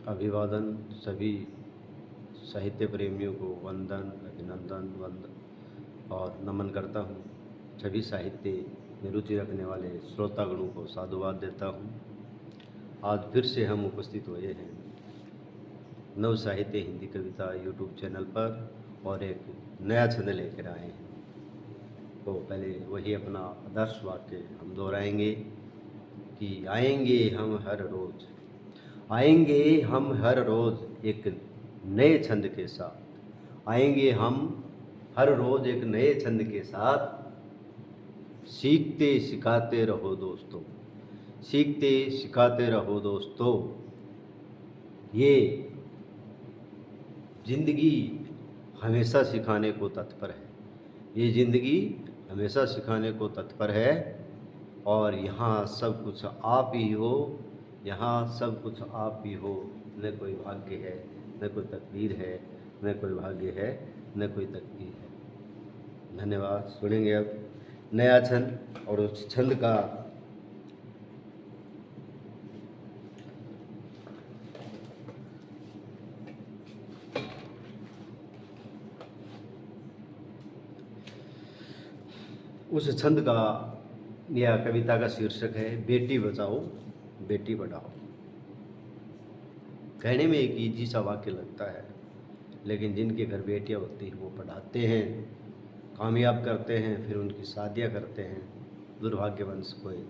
अभिवादन सभी साहित्य प्रेमियों को वंदन, अभिनंदन, और नमन करता हूँ। सभी साहित्य में रुचि रखने वाले श्रोतागणों को साधुवाद देता हूँ। आज फिर से हम उपस्थित हुए हैं नव साहित्य हिंदी कविता यूट्यूब चैनल पर और एक नया छंद लेकर आए हैं। तो पहले वही अपना आदर्श वाक्य हम दोहराएंगे कि आएंगे हम हर रोज़ एक नए छंद के साथ। आएंगे हम हर रोज़ एक नए छंद के साथ। सीखते सिखाते रहो दोस्तों, सीखते सिखाते रहो दोस्तों। ये ज़िंदगी हमेशा सिखाने को तत्पर है, ये ज़िंदगी हमेशा सिखाने को तत्पर है। और यहाँ सब कुछ आप ही हो, यहाँ सब कुछ आप ही हो। न कोई भाग्य है, न कोई तकदीर है, न कोई भाग्य है, न कोई तकदीर है। धन्यवाद। सुनेंगे अब नया छंद और उस छंद का या कविता का शीर्षक है बेटी बचाओ बेटी पढ़ाओ। कहने में एक ईजी सा वाक्य लगता है, लेकिन जिनके घर बेटियां होती हैं वो पढ़ाते हैं, कामयाब करते हैं, फिर उनकी शादियां करते हैं। दुर्भाग्यवश कोई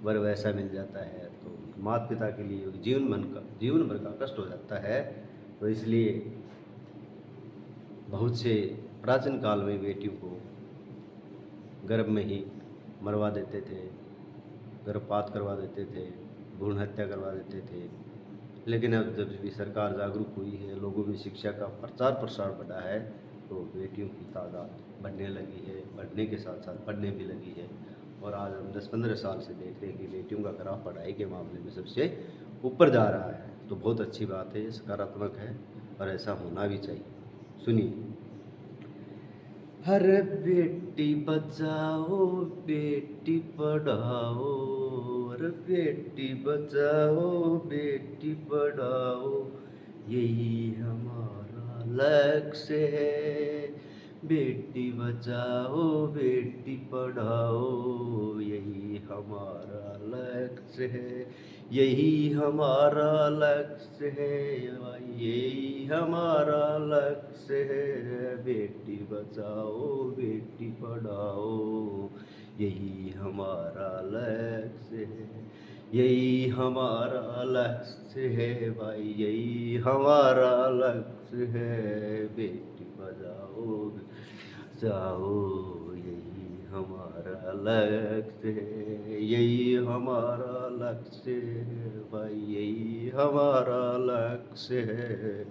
वर वैसा मिल जाता है तो माता पिता के लिए जीवन भर का कष्ट हो जाता है। तो इसलिए बहुत से प्राचीन काल में बेटियों को गर्भ में ही मरवा देते थे, गर्भपात करवा देते थे, भ्रूण हत्या करवा देते थे। लेकिन अब जब भी सरकार जागरूक हुई है, लोगों में शिक्षा का प्रचार प्रसार बढ़ा है, तो बेटियों की तादाद बढ़ने लगी है, बढ़ने के साथ साथ बढ़ने भी लगी है। और आज हम 10-15 साल से देख रहे हैं कि बेटियों का ग्राफ पढ़ाई के मामले में सबसे ऊपर जा रहा है। तो बहुत अच्छी बात है, सकारात्मक है और ऐसा होना भी चाहिए। सुनिए। हर बेटी बचाओ बेटी पढ़ाओ, हर बेटी बचाओ बेटी पढ़ाओ, यही हमारा लक्ष्य है। बेटी बचाओ बेटी पढ़ाओ, यही हमारा लक्ष्य है, यही हमारा लक्ष्य है, यही हमारा लक्ष्य है। बेटी बचाओ बेटी पढ़ाओ, यही हमारा लक्ष्य है, यही हमारा लक्ष्य है भाई, यही हमारा लक्ष्य है। बेटी बचाओ बचाओ, यही हमारा लक्ष्य है, यही हमारा लक्ष्य है भाई, यही हमारा लक्ष्य है।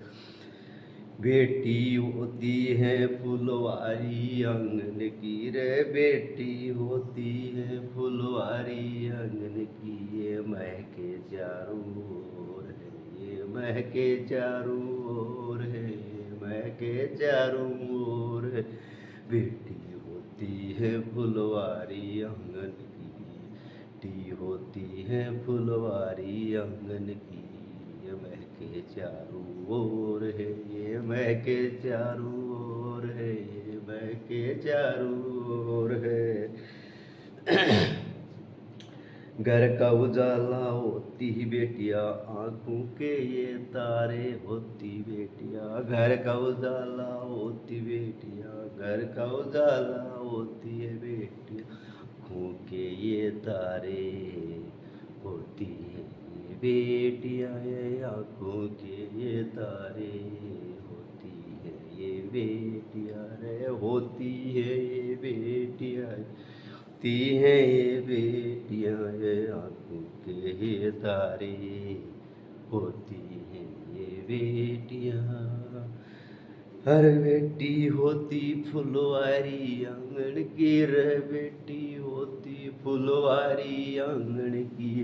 बेटी होती है फुलवारी आंगन की रे, बेटी होती है फुलवारी आंगन की, ये महके चारों ओर है, ये महके चारों ओर है, महके चारों ओर है। बेटी होती है फुलवारी आंगन की, बेटी होती है फुलवारी आंगन की, ये महके चारों ओर है, ये महके चारों ओर है, ये महके चारों ओर है। घर का उजाला होती बेटियां, आंखों के ये तारे होती बेटियां, घर का उजाला होती बेटियां, घर का उजाला होती है बेटियां, आंखों के ये तारे होती है ये बेटियां, ये आंखों के ये तारे होती है ये बेटियां रे, होती है ये बेटियां, होती है ये बेटियां, ये आंखों के ये तारे होती है ये बेटियां। हर बेटी होती फुलवारी आंगन की रे, बेटी होती फुलवारी आंगन की,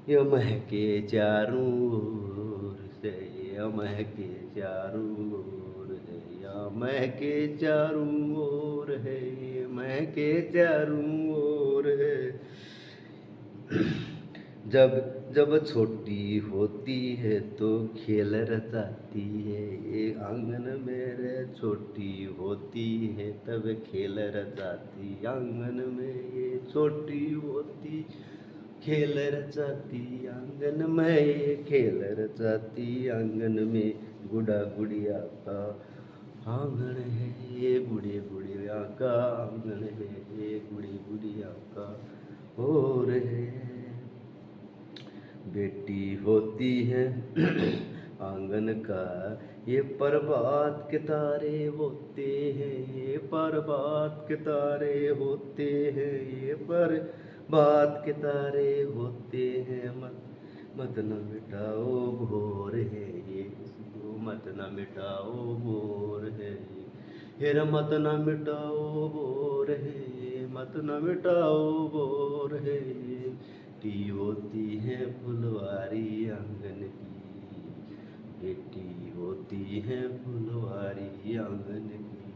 ये महके चारों ओर से, ये महके चारों ओर है, या महके चारों ओर है, ये महके चारों ओर है। जब जब छोटी होती है तो खेल रचाती है, ये आंगन मेरे छोटी होती है तब खेल रचाती, आंगन में ये छोटी होती खेल रचाती, आंगन में ये खेल रचाती, आंगन में गुड़ा गुड़िया का आंगन है, ये गुड़े गुड़िया का आंगन है, ये गुड़ी गुड़िया का और है। बेटी होती है आंगन का, ये प्रभात के तारे होते हैं, ये प्रभात के तारे होते हैं, ये प्रभात के तारे होते हैं। मत न मिटाओ भोर है ये, इसको मत न मिटाओ भोर है ये, हेरा मत न मिटाओ भोर है ये, मत न मिटाओ भोर है ये। बेटी होती है फुलवारी आंगन की, बेटी होती है फुलवारी आंगन की।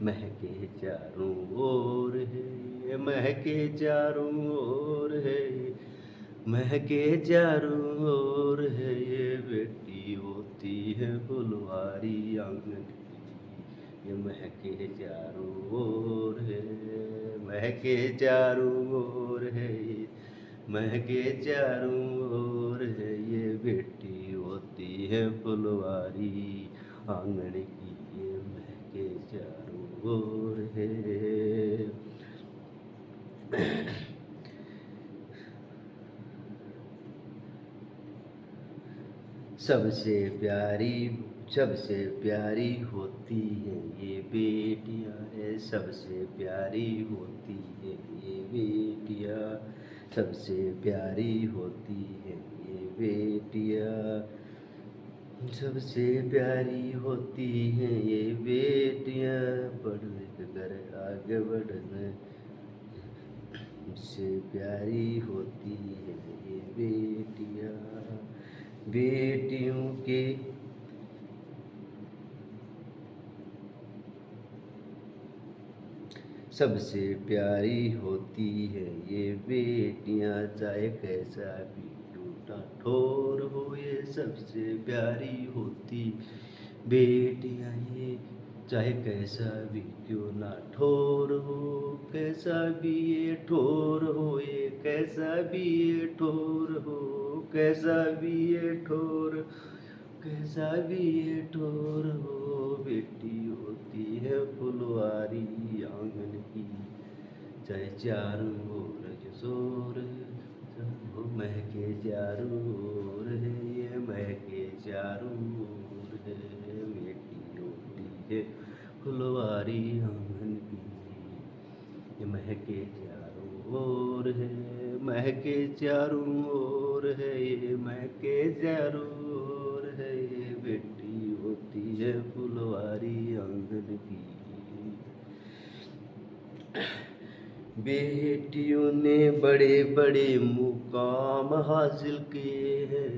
महके चारों ओर है, महके चारों ओर है, महके चारों ओर है, ये बेटी होती है फुलवारी आंगन की, ये महके चारों ओर है, महके चारों ओर है, ये महके चारों ओर है, ये बेटी होती है फुलवारी आंगन की, ये महके चारों ओर है। सबसे प्यारी होती है ये बेटियां है, सबसे प्यारी होती है ये बेटियां, सबसे प्यारी होती है ये बेटियां, सबसे प्यारी होती है ये बेटियां, पढ़ लिख कर आगे बढ़ना, सबसे प्यारी होती है ये बेटियां। बेटियों के सबसे प्यारी होती है ये बेटियां, चाहे कैसा भी टूटा ठोर हो, ये सबसे प्यारी होती बेटियां ये, चाहे कैसा भी क्यों ना ठोर हो, कैसा भी ये ठोर हो, ये कैसा भी ये ठोर हो, कैसा भी ये ठोर, कैसा भी ये ठोर हो, बेटी होती है फुलवारी आंगन की, चाहे चारों ओर शोर हो, महके चारों ओर है, ये महके चारों ओर है, बेटी होती है फुलवारी आंगन की, ये महके चारों ओर है, महके चारों ओर है, ये महके चारों ओर है, ये बेटी होती है फुलवारी आंगन की। बेटियों ने बड़े बड़े मुकाम हासिल किए हैं,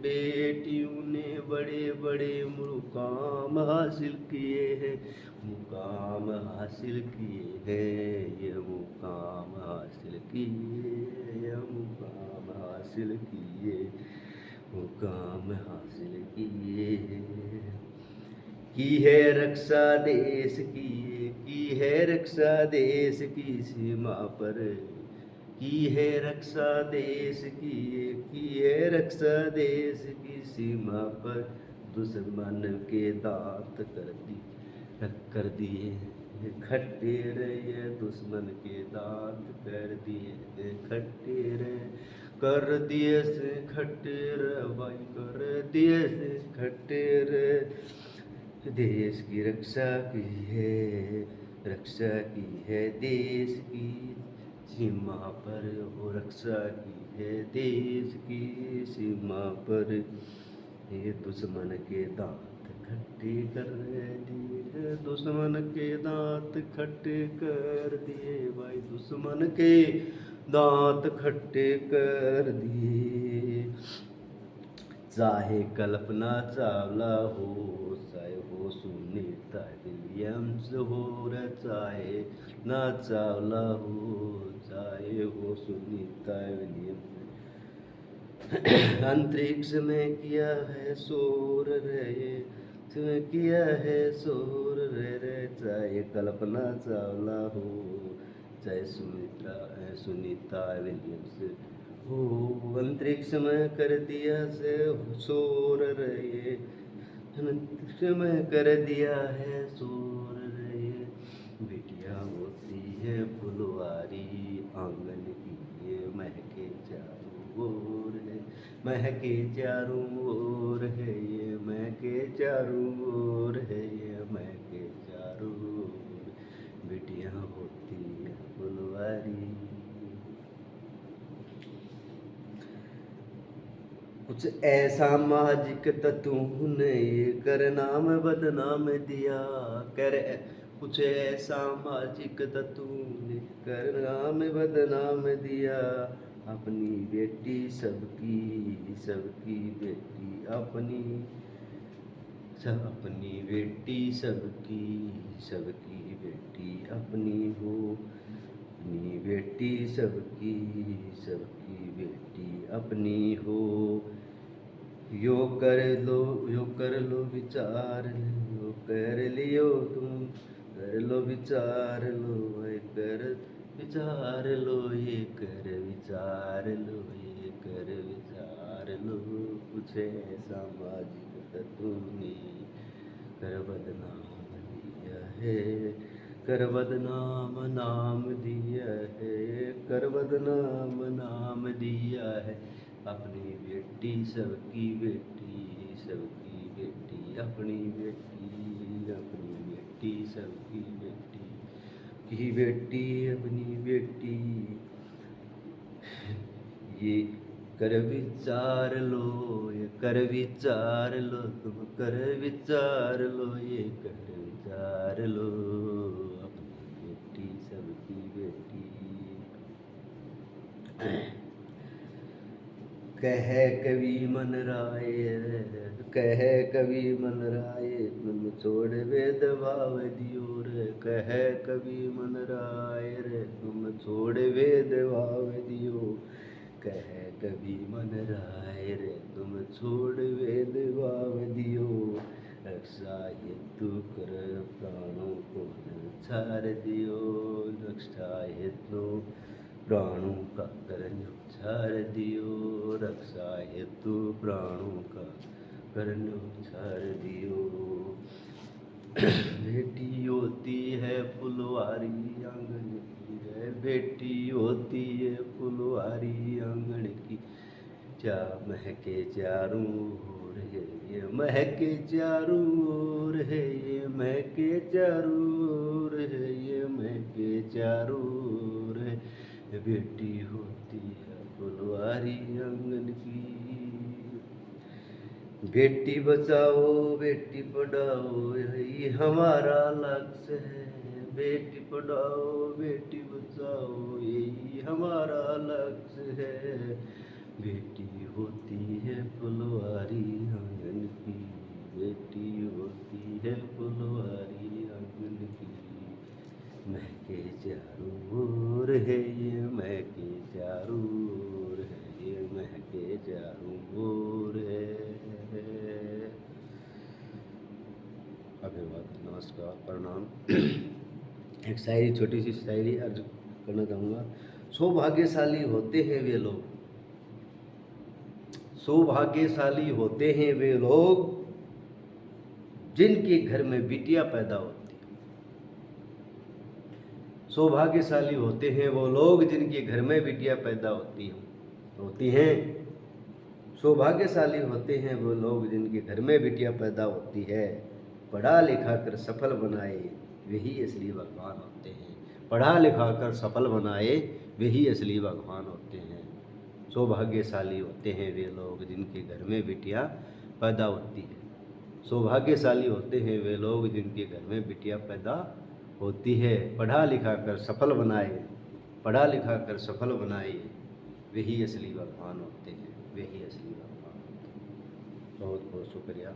बेटियों ने बड़े बड़े मुकाम हासिल किए हैं, मुकाम हासिल किए हैं, ये मुकाम हासिल किए, ये मुकाम हासिल किए, मुकाम हासिल किए, की है रक्षा देश की है रक्षा देश की सीमा पर, की है रक्षा देश की है रक्षा देश की सीमा पर, दुश्मन के दांत कर दिए खट्टे रे, दुश्मन के दांत कर दिए खट्टे रे, कर दिए से खट्टे रे भाई, कर दिए से खट्टे रे, देश की रक्षा की है देश की सीमा पर, वो रक्षा की है देश की सीमा पर, ये दुश्मन के दांत खट्टे कर दिए, दुश्मन के दांत खट्टे कर दिए भाई, दुश्मन के दांत खट्टे कर दिए। चाहे कल्पना चावला हो, चाहे हो सुनीता विलियम्स हो, चाहे ना चावला हो, सुनीता ये वो सुनीता विलियम्स। अंतरिक्ष में किया है शोर रे, तुम्हें किया है शोर रे, चाहे कल्पना चावला हो, चाहे सुनीता विलियम्स हो। अंतरिक्ष में कर दिया से शोर रे, अंतरिक्ष में कर दिया है शोर रे। बिटिया होती है फुलवारी आंगन की, ये महके चारों ओर है, महके चारों ओर है, ये महके चारों ओर है, ये महके चारों ओर। बिटिया होती है फुलवारी। कुछ ऐसा माजिक तूने ये कर नाम बदनाम दिया, कर कुछ ऐसा माजिक तूने कर नाम बदनाम दिया। अपनी बेटी सबकी सबकी बेटी अपनी, सब अपनी बेटी सबकी सबकी बेटी अपनी हो, अपनी बेटी सबकी सबकी बेटी अपनी हो। यो कर लो विचार, यो कर लियो तुम, कर लो विचार लो, ये कर विचार लो, ये कर विचार लो, ये कर विचार लो। कुछ ऐसा माजिक तूने कर बदनाम दिया है, कर बदनाम नाम दिया है, कर बदनाम नाम दिया है। अपनी बेटी सबकी बेटी सबकी बेटी अपनी बेटी, अपनी बेटी सबकी बेटी की बेटी अपनी बेटी। ये कर विचार लो, ये कर विचार लो, तुम कर विचार लो, ये कर विचार लो। अपनी बेटी सबकी बेटी। कह कवि मन राय, कह कवि मन राय, तुम छोड़ वेद भाव दियो रे, कह कवि मन राय रे, तुम छोड़ वेद भाव दियो। कह कवि मन राय रे, तुम छोड़ वेद भाव दियो। रक्षा हेतु कर प्राणों को न्यौछावर दियो, रक्षा हेतु प्राणों का कर न्यौछावर दियो, रक्षा हेतु प्राणों का कर न्यौछावर दियो। बेटी होती है फुलवारी आंगन की है, बेटी होती है फुलवारी आंगन की, क्या महके चारों ओर है, ये महके चारों ओर है, ये महके चारों ओर है, ये महके चारों ओर है। बेटी होती है फुलवारी आंगन की। बेटी बचाओ बेटी पढ़ाओ यही हमारा लक्ष्य है, बेटी पढ़ाओ बेटी बचाओ यही हमारा लक्ष्य है। बेटी होती है फुलवारी आंगन की, बेटी होती है फुलवारी आंगन की, महके चारों ओर है, ये महके चारों ओर है, ये महके चारों ओर है। अभिवादन, नमस्कार, प्रणाम। एक शायरी, छोटी सी शायरी अर्ज करना चाहूँगा। सौभाग्यशाली होते हैं वे लोग, सौभाग्यशाली होते हैं वे लोग जिनके घर में बिटिया पैदा होती है। सौभाग्यशाली होते हैं वो लोग जिनके घर में बिटिया पैदा होती हैं। सौभाग्यशाली होते हैं वो लोग जिनके घर में बिटिया पैदा होती है। पढ़ा लिखा कर सफल बनाए वही असली भगवान होते हैं, पढ़ा लिखा कर सफल बनाए वही असली भगवान होते हैं। सौभाग्यशाली होते हैं वे लोग जिनके घर में बिटिया पैदा होती है। सौभाग्यशाली होते हैं वे लोग जिनके घर में बिटिया पैदा होती है। पढ़ा लिखा कर सफल बनाए, पढ़ा लिखा कर सफल बनाए वही असली भगवान होते हैं, वही असली भगवान होते हैं। बहुत बहुत शुक्रिया।